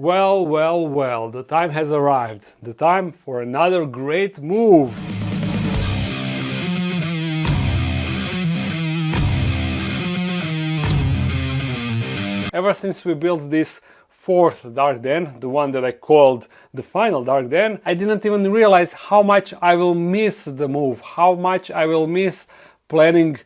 Well, well, well, the time has arrived. The time for another great move. Ever since we built this fourth dark den, the one that I called the final dark den, I didn't even realize how much I will miss the move, how much I will miss planning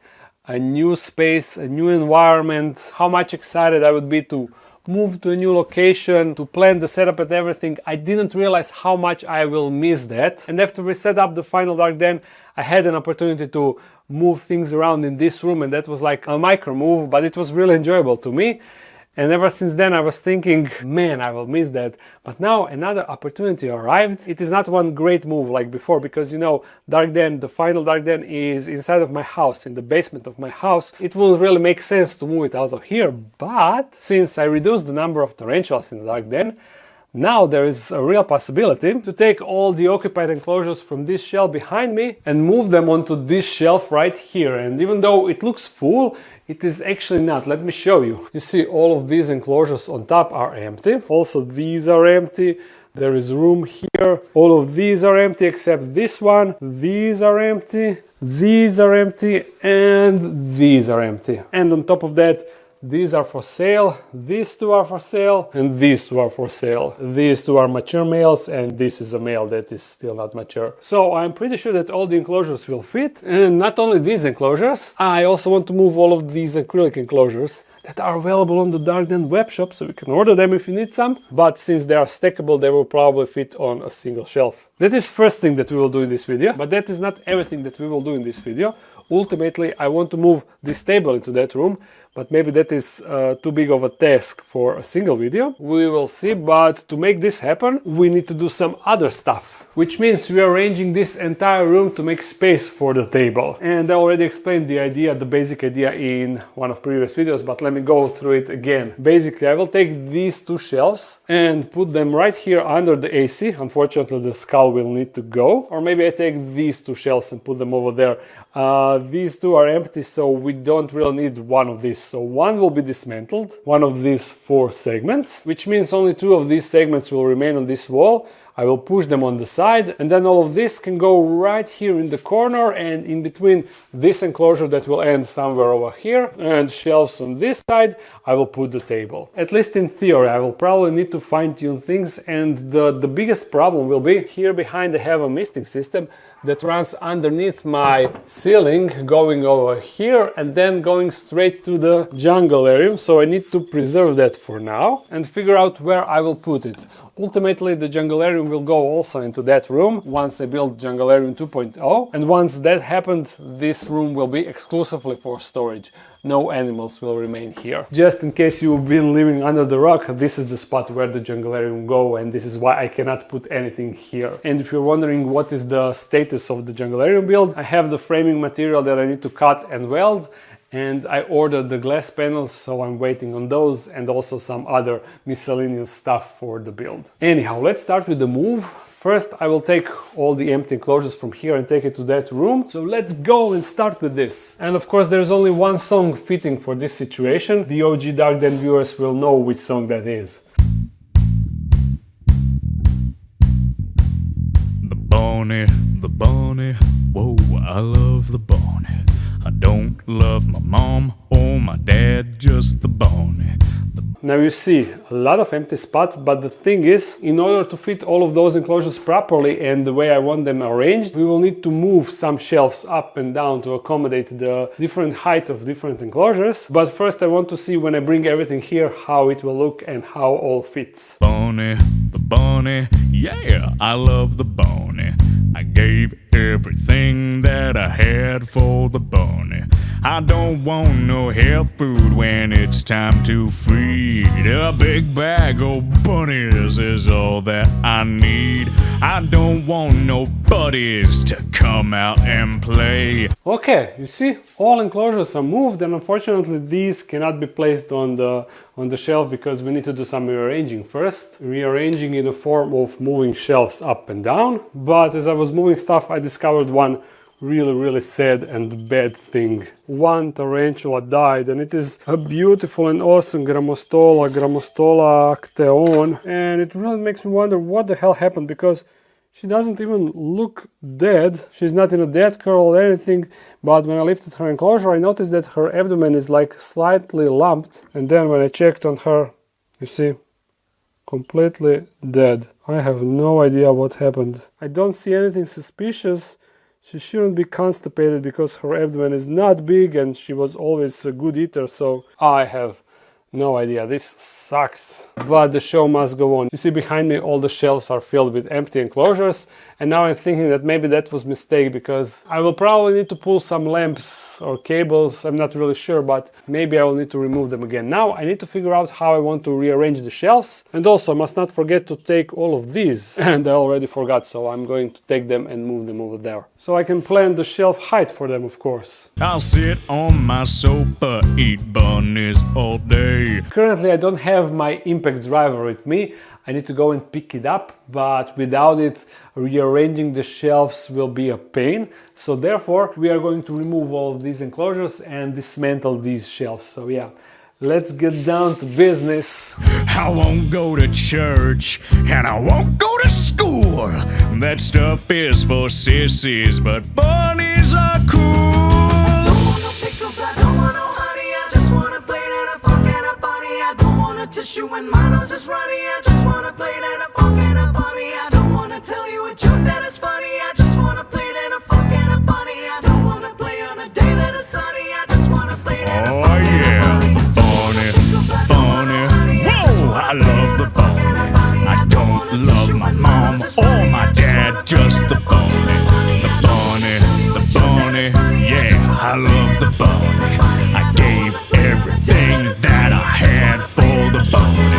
a new space, a new environment, how much excited I would be to move to a new location, to plan the setup and everything. I didn't realize how much I will miss that. And after we set up the final dark den, I had an opportunity to move things around in this room, and that was like a micro move, but it was really enjoyable to me. And ever since then I was thinking, man, I will miss that. But now another opportunity arrived. It is not one great move like before, because you know, dark den, the final dark den is inside of my house, in the basement of my house. It will really make sense to move it out of here. But since I reduced the number of tarantulas in the dark den, now there is a real possibility to take all the occupied enclosures from this shelf behind me and move them onto this shelf right here. And even though it looks full, it is actually not. Let me show you. You see, all of these enclosures on top are empty. Also, these are empty. There is room here. All of these are empty except this one. These are empty. These are empty. And these are empty. And on top of that, these are for sale, these two are for sale, and these two are for sale. These two are mature males, and this is a male that is still not mature. So I'm pretty sure that all the enclosures will fit. And not only these enclosures, I also want to move all of these acrylic enclosures that are available on the Dark Den webshop, so you can order them if you need some. But since they are stackable, they will probably fit on a single shelf. That is first thing that we will do in this video, but that is not everything that we will do in this video. Ultimately, I want to move this table into that room, but maybe that is too big of a task for a single video. We will see, but to make this happen, we need to do some other stuff, which means we are arranging this entire room to make space for the table. And I already explained the idea, the basic idea in one of previous videos, but let me go through it again. Basically, I will take these two shelves and put them right here under the AC. Unfortunately, the skull will need to go. Or maybe I take these two shelves and put them over there. These two are empty, so we don't really need one of these. So one will be dismantled, one of these four segments, which means only two of these segments will remain on this wall. I will push them on the side, and then all of this can go right here in the corner, and in between this enclosure that will end somewhere over here and shelves on this side, I will put the table. At least in theory. I will probably need to fine-tune things, and the biggest problem will be here behind I have a misting system that runs underneath my ceiling, going over here and then going straight to the junglarium. So I need to preserve that for now and figure out where I will put it. Ultimately, the junglarium will go also into that room once I build junglarium 2.0, and once that happens, this room will be exclusively for storage. No animals will remain here. Just in case you've been living under the rock, this is the spot where the junglarium go, and this is why I cannot put anything here. And if you're wondering what is the status of the junglarium build, I have the framing material that I need to cut and weld, and I ordered the glass panels, so I'm waiting on those, and also some other miscellaneous stuff for the build. Anyhow, let's start with the move. First, I will take all the empty enclosures from here and take it to that room. So let's go and start with this. And of course, there's only one song fitting for this situation. The OG Dark Den viewers will know which song that is. The Bonnie, whoa, I love the Bonnie. I don't love my mom or my dad, just the Bonnie. Now you see a lot of empty spots, but the thing is, in order to fit all of those enclosures properly and the way I want them arranged, we will need to move some shelves up and down to accommodate the different height of different enclosures. But first I want to see, when I bring everything here, how it will look and how all fits. Bonnie, the Bonnie, yeah, I love the Bonnie. I gave everything that I had for the Bonnie. I don't want no health food when it's time to feed. A big bag of bunnies is all that I need. I don't want no buddies to come out and play. Okay, you see, all enclosures are moved, and unfortunately these cannot be placed on the shelf because we need to do some rearranging first. Rearranging in the form of moving shelves up and down. But as I was moving stuff, I discovered one really sad and bad thing. One tarantula died, and it is a beautiful and awesome Grammostola acteon, and it really makes me wonder what the hell happened, because she doesn't even look dead. She's not in a death curl or anything, but when I lifted her enclosure, I noticed that her abdomen is like slightly lumped, and then when I checked on her, you see, completely dead. I have no idea what happened. I don't see anything suspicious. She shouldn't be constipated because her abdomen is not big and she was always a good eater, so I have no idea. This sucks, but the show must go on. You see behind me all the shelves are filled with empty enclosures, and now I'm thinking that maybe that was a mistake, because I will probably need to pull some lamps or cables. I'm not really sure, but maybe I will need to remove them again. Now I need to figure out how I want to rearrange the shelves, and also I must not forget to take all of these, and I already forgot, so I'm going to take them and move them over there. So I can plan the shelf height for them, of course. I'll sit on my sofa, eat bunnies all day. Currently I don't have my impact driver with me. I need to go and pick it up, but without it, rearranging the shelves will be a pain. So therefore, we are going to remove all of these enclosures and dismantle these shelves. So yeah, let's get down to business. I won't go to church and I won't go to school. That stuff is for sissies, but bunnies are cool. Tissue and my nose is runny. I just wanna play it and a funk and a bunny. I don't wanna tell you a joke that is funny. I just wanna play it and a funk and a bunny. I don't wanna play on a day that is sunny. I just wanna play it and a funk and a bunny. Bunny. Whoa, I love the bunny. I don't love my mom or my dad, just the bunny. The bunny, yeah, I love the bunny. I gave everything that I had for the bunny.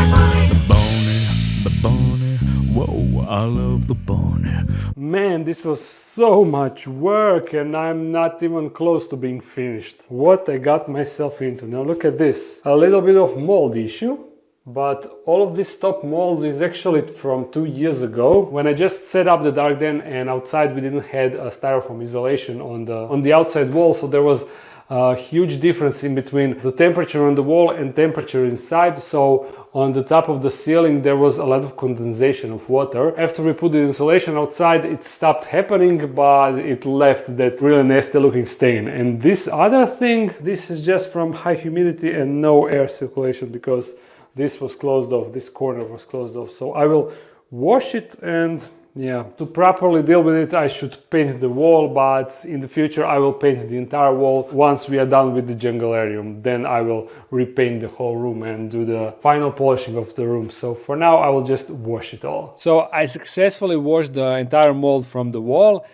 The bunny, whoa, I love the bunny. Man, this was so much work and I'm not even close to being finished. What I got myself into. Now look at this. A little bit of mold issue. But all of this top mold is actually from 2 years ago, when I just set up the dark den, and outside we didn't have a styrofoam isolation on the outside wall, so there was a huge difference in between the temperature on the wall and temperature inside. So on the top of the ceiling there was a lot of condensation of water. After we put the insulation outside, it stopped happening, but it left that really nasty looking stain. And this other thing, this is just from high humidity and no air circulation, because this was closed off, this corner was closed off. So I will wash it, and yeah, to properly deal with it I should paint the wall, but in the future I will paint the entire wall once we are done with the junglearium. Then I will repaint the whole room and do the final polishing of the room. So for now I will just wash it all. So I successfully washed the entire mold from the wall,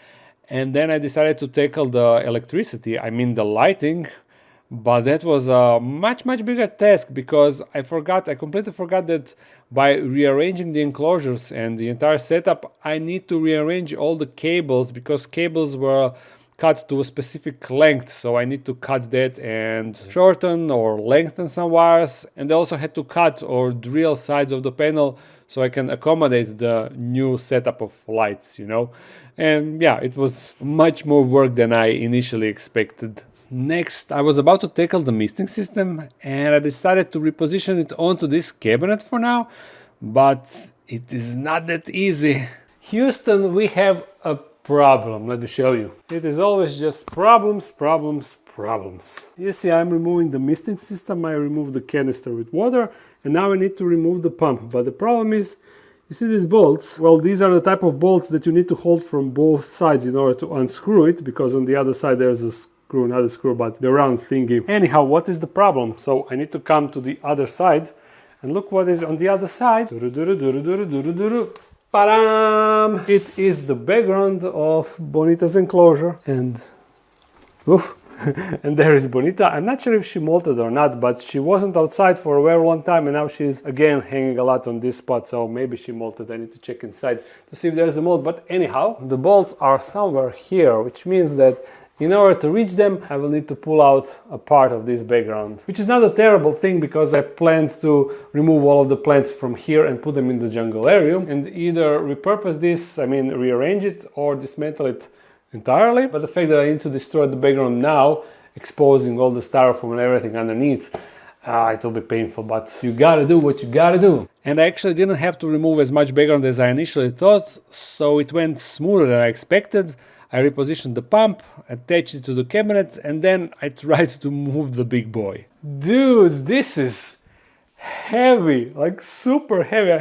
and then I decided to tackle the electricity, I mean the lighting. But that was a much bigger task, because I completely forgot that by rearranging the enclosures and the entire setup, I need to rearrange all the cables, because cables were cut to a specific length. So I need to cut that and shorten or lengthen some wires. And I also had to cut or drill sides of the panel so I can accommodate the new setup of lights, you know. And yeah, it was much more work than I initially expected. Next, I was about to tackle the misting system, and I decided to reposition it onto this cabinet for now, but it is not that easy. Houston, we have a problem, let me show you. It is always just problems. You see, I'm removing the misting system, I removed the canister with water, and now I need to remove the pump. But the problem is, you see these bolts? Well, these are the type of bolts that you need to hold from both sides in order to unscrew it, because on the other side there's a screw, not a screw, but the round thingy. Anyhow, what is the problem? So I need to come to the other side, and look what is on the other side. Ba-dam! It is the background of Bonita's enclosure, and oof. And there is Bonita. I'm not sure if she molted or not, but she wasn't outside for a very long time, and now she's again hanging a lot on this spot, so maybe she molted. I need to check inside to see if there's a mold. But anyhow, the bolts are somewhere here, which means that in order to reach them, I will need to pull out a part of this background, which is not a terrible thing, because I planned to remove all of the plants from here and put them in the junglearium, and either repurpose this, I mean rearrange it, or dismantle it entirely, but the fact that I need to destroy the background now, exposing all the styrofoam and everything underneath, it will be painful, but you gotta do what you gotta do. And I actually didn't have to remove as much background as I initially thought, so it went smoother than I expected. I repositioned the pump, attached it to the cabinet, and then I tried to move the big boy. Dude, this is heavy, like super heavy.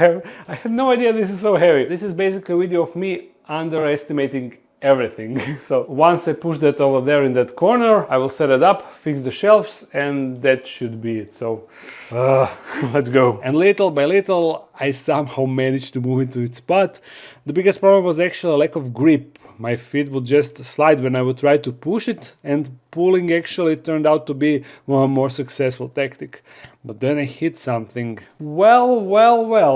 I have no idea this is so heavy. This is basically a video of me underestimating everything. So once I push that over there in that corner, I will set it up, fix the shelves, and that should be it. So let's go. And little by little, I somehow managed to move it to its spot. The biggest problem was actually a lack of grip. My feet would just slide when I would try to push it, and pulling actually turned out to be one more successful tactic. But then I hit something. Well,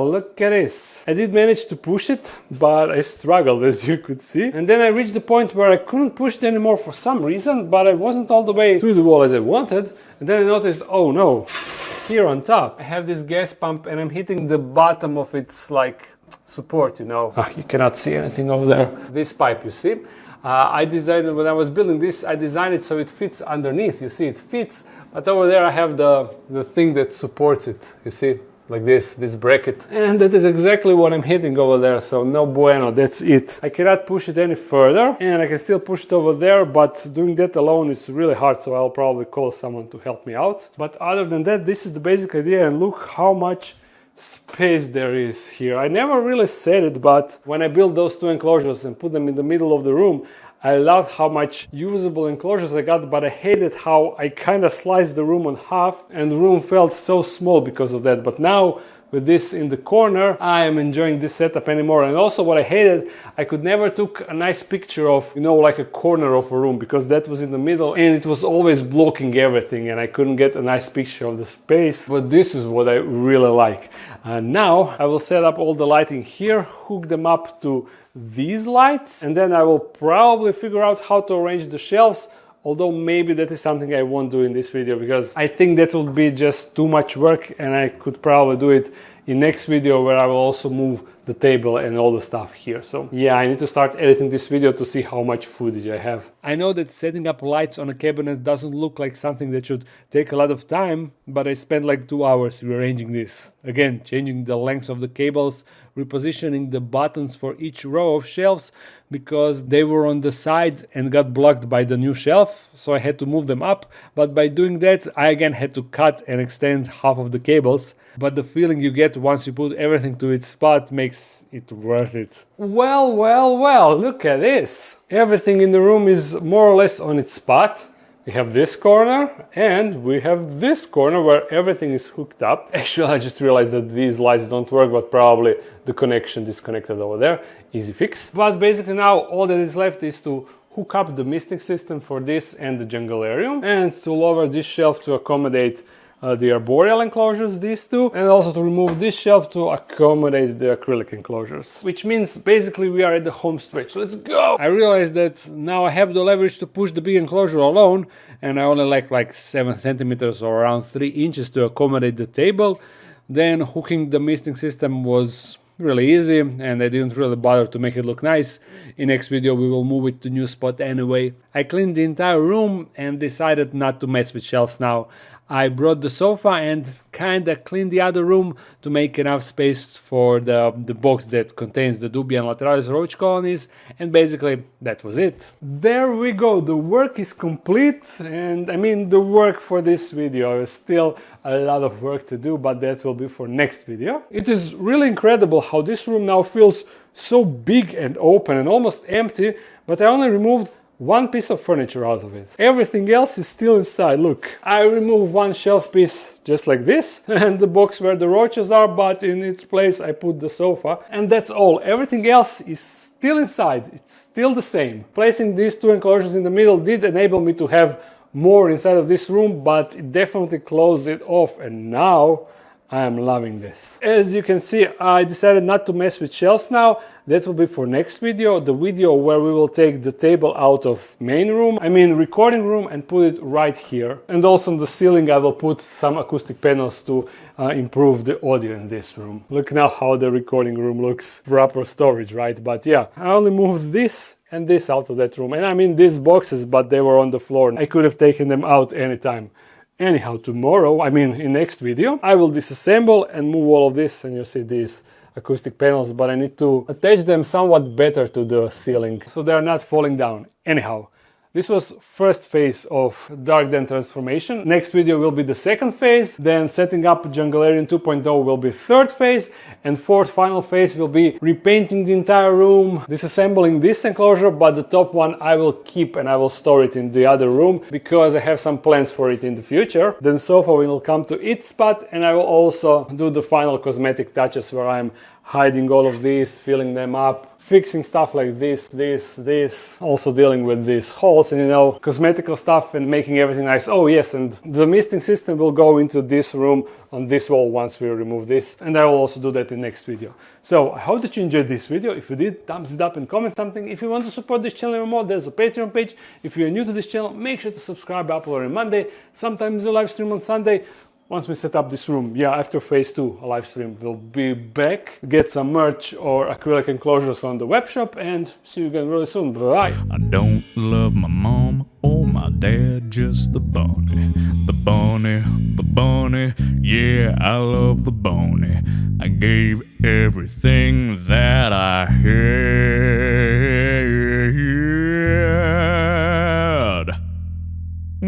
look at this. I did manage to push it, but I struggled, as you could see. And then I reached the point where I couldn't push it anymore for some reason, but I wasn't all the way through the wall as I wanted. And then I noticed, oh no, here on top, I have this gas pump and I'm hitting the bottom of its support, you know. You cannot see anything over there. This pipe, you see. I designed it when I was building this. I designed it so it fits underneath. You see, it fits, but over there I have the thing that supports it. You see, like this bracket, and that is exactly what I'm hitting over there. So no bueno, that's it. I cannot push it any further, and I can still push it over there, but doing that alone is really hard. So I'll probably call someone to help me out. But other than that, this is the basic idea, and look how much space there is here. I never really said it, but when I built those two enclosures and put them in the middle of the room, I loved how much usable enclosures I got, but I hated how I kind of sliced the room on half and the room felt so small because of that. But now with this in the corner, I am enjoying this setup anymore. And also what I hated, I could never took a nice picture of, you know, like a corner of a room, because that was in the middle and it was always blocking everything and I couldn't get a nice picture of the space. But this is what I really like. Now I will set up all the lighting here, hook them up to these lights, and then I will probably figure out how to arrange the shelves. Although maybe that is something I won't do in this video, because I think that would be just too much work, and I could probably do it in next video where I will also move the table and all the stuff here. So yeah, I need to start editing this video to see how much footage I have. I know that setting up lights on a cabinet doesn't look like something that should take a lot of time, but I spent like 2 hours rearranging this. Again, changing the lengths of the cables, repositioning the buttons for each row of shelves, because they were on the sides and got blocked by the new shelf, so I had to move them up. But by doing that, I again had to cut and extend half of the cables. But the feeling you get once you put everything to its spot makes it worth it. Well, look at this. Everything in the room is more or less on its spot. We have this corner and we have this corner where everything is hooked up. Actually, I just realized that these lights don't work, but probably the connection disconnected over there. Easy fix. But basically now all that is left is to hook up the misting system for this and the jungularium, and to lower this shelf to accommodate the arboreal enclosures, these two, and also to remove this shelf to accommodate the acrylic enclosures. Which means basically we are at the home stretch. Let's go! I realized that now I have the leverage to push the big enclosure alone, and I only lack like 7 centimeters or around 3 inches to accommodate the table. Then hooking the misting system was really easy, and I didn't really bother to make it look nice. In next video we will move it to new spot anyway. I cleaned the entire room and decided not to mess with shelves now. I brought the sofa and kinda cleaned the other room to make enough space for the box that contains the Dubia and Lateralis roach colonies, and basically that was it. There we go, the work is complete, and I mean the work for this video is still a lot of work to do, but that will be for next video. It is really incredible how this room now feels so big and open and almost empty, but I only removed one piece of furniture out of it. Everything else is still inside. Look, I removed one shelf piece just like this and the box where the roaches are, but in its place I put the sofa, and that's all. Everything else is still inside. It's still the same. Placing these two enclosures in the middle did enable me to have more inside of this room, but it definitely closed it off, and now I am loving this. As you can see, I decided not to mess with shelves now. That will be for next video, the video where we will take the table out of main room, I mean recording room, and put it right here. And also on the ceiling I will put some acoustic panels to improve the audio in this room. Look now how the recording room looks. Proper storage, right? But yeah, I only moved this and this out of that room. And I mean these boxes, but they were on the floor. I could have taken them out anytime. Anyhow, tomorrow, I mean in next video, I will disassemble and move all of this, and you see these acoustic panels, but I need to attach them somewhat better to the ceiling so they are not falling down. Anyhow, this was first phase of Dark Den transformation. Next video will be the second phase, then setting up Junglarian 2.0 will be third phase, and fourth final phase will be repainting the entire room, disassembling this enclosure, but the top one I will keep and I will store it in the other room because I have some plans for it in the future. Then sofa will come to its spot, and I will also do the final cosmetic touches where I'm hiding all of these, filling them up, fixing stuff like this, also dealing with these holes and, you know, cosmetical stuff and making everything nice. Oh yes, and the misting system will go into this room on this wall once we remove this, and I will also do that in next video. So I hope that you enjoyed this video. If you did, thumbs it up and comment something. If you want to support this channel even more, there's a Patreon page. If you're new to this channel, make sure to subscribe. I upload on Monday, sometimes a live stream on Sunday. Once we set up this room, yeah, after phase 2, a live stream will be back. Get some merch or acrylic enclosures on the web shop, and see you again really soon. Bye. I don't love my mom or my dad, just the bunny. The bunny, the bunny, yeah, I love the bunny. I gave everything that I had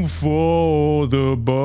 for the bunny.